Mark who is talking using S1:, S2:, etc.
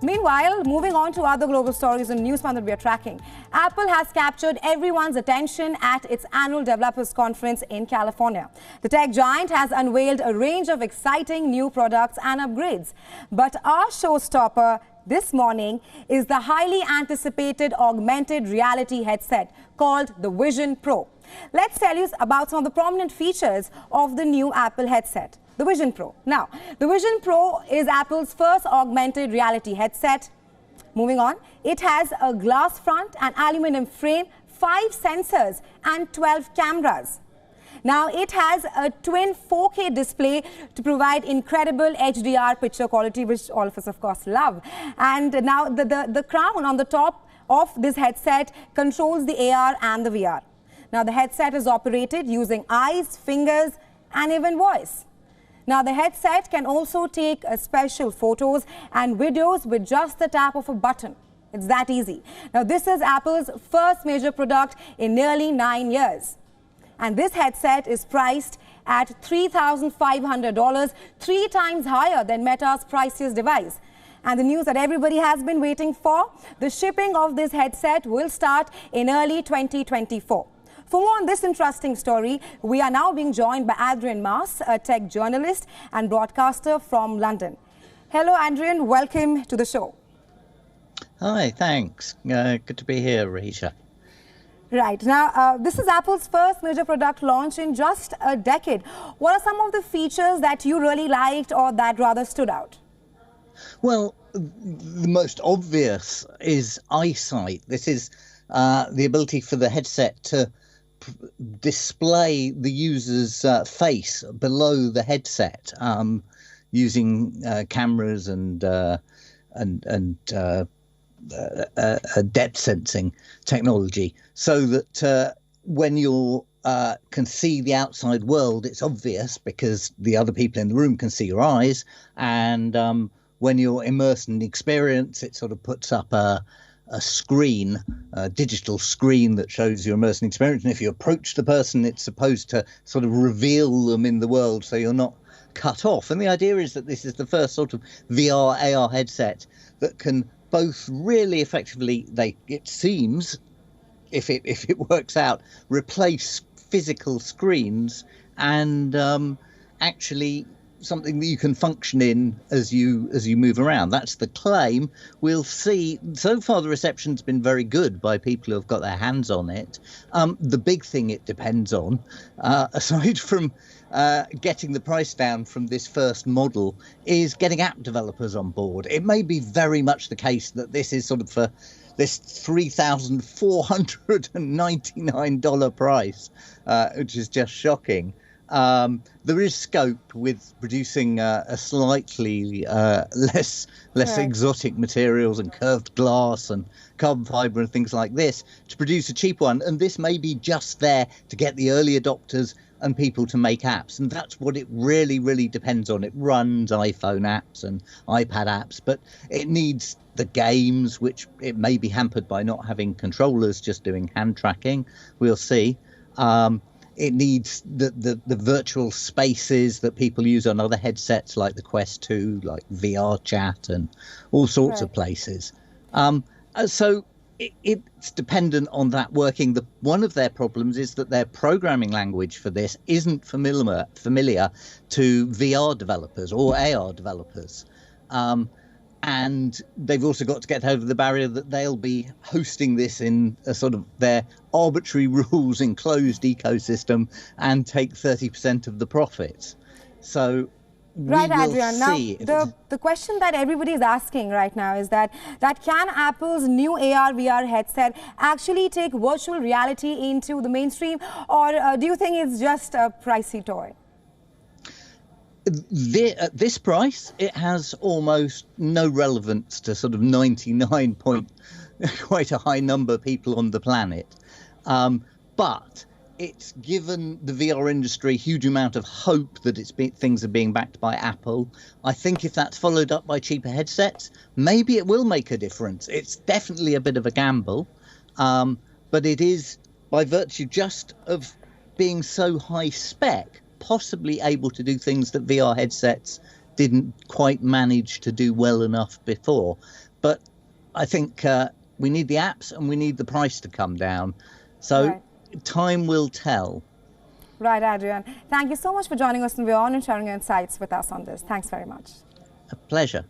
S1: Meanwhile, moving on to other global stories and news that we are tracking, Apple has captured everyone's attention at its annual developers conference in California. The tech giant has unveiled a range of exciting new products and upgrades. But our showstopper this morning is the highly anticipated augmented reality headset called the WION Pro. Let's tell you about some of the prominent features of the new Apple headset, the WION Pro. Now, the WION Pro is Apple's first augmented reality headset. Moving on, it has a glass front, an aluminum frame, 5 sensors and 12 cameras. Now, it has a twin 4K display to provide incredible HDR picture quality, which all of us, of course, love. And now the crown on the top of this headset controls the AR and the VR. Now, the headset is operated using eyes, fingers, and even voice. Now, the headset can also take special photos and videos with just the tap of a button. It's that easy. Now, this is Apple's first major product in nearly 9 years. And this headset is priced at $3,500, 3 times higher than Meta's priciest device. And the news that everybody has been waiting for, the shipping of this headset will start in early 2024. For more on this interesting story, we are now being joined by Adrian Maas, a tech journalist and broadcaster from London. Hello, Adrian. Welcome to the show.
S2: Hi, thanks. Good to be here, Rahisha.
S1: Right. Now, this is Apple's first major product launch in just a decade. What are some of the features that you really liked or that rather stood out?
S2: Well, the most obvious is eyesight. This is the ability for the headset to display the user's face below the headset using cameras and depth sensing technology, so that when you can see the outside world, it's obvious because the other people in the room can see your eyes, and when you're immersed in the experience, it sort of puts up a screen, a digital screen that shows your immersed in experience, and if you approach the person, it's supposed to sort of reveal them in the world so you're not cut off. And the idea is that this is the first sort of VR AR headset that can both really effectively, it seems, if it works out, replace physical screens and actually something that you can function in as you move around. That's the claim. We'll see. So far, the reception's been very good by people who have got their hands on it. The big thing it depends on, aside from getting the price down from this first model, is getting app developers on board. It may be very much the case that this is sort of for this $3,499 price, which is just shocking. There is scope with producing a slightly less exotic materials and curved glass and carbon fibre and things like this to produce a cheap one. And this may be just there to get the early adopters and people to make apps. And that's what it really, really depends on. It runs iPhone apps and iPad apps, but it needs the games, which it may be hampered by not having controllers, just doing hand tracking. We'll see. It needs the virtual spaces that people use on other headsets like the Quest 2, like VR chat and all sorts of places. So it's dependent on that working. One of their problems is that their programming language for this isn't familiar to VR developers or AR developers. And they've also got to get over the barrier that they'll be hosting this in a sort of their arbitrary rules enclosed ecosystem and take 30% of the profits. So
S1: right, Adrian. Now, the question that everybody is asking right now is that can Apple's new AR VR headset actually take virtual reality into the mainstream, or do you think it's just a pricey toy?
S2: At this price, it has almost no relevance to sort of 99 point, quite a high number of people on the planet. But it's given the VR industry a huge amount of hope that things are being backed by Apple. I think if that's followed up by cheaper headsets, maybe it will make a difference. It's definitely a bit of a gamble, but it is, by virtue just of being so high spec, possibly able to do things that VR headsets didn't quite manage to do well enough before. But I think we need the apps and we need the price to come down. So time will tell.
S1: Right, Adrian. Thank you so much for joining us in WION and sharing your insights with us on this. Thanks very much.
S2: A pleasure.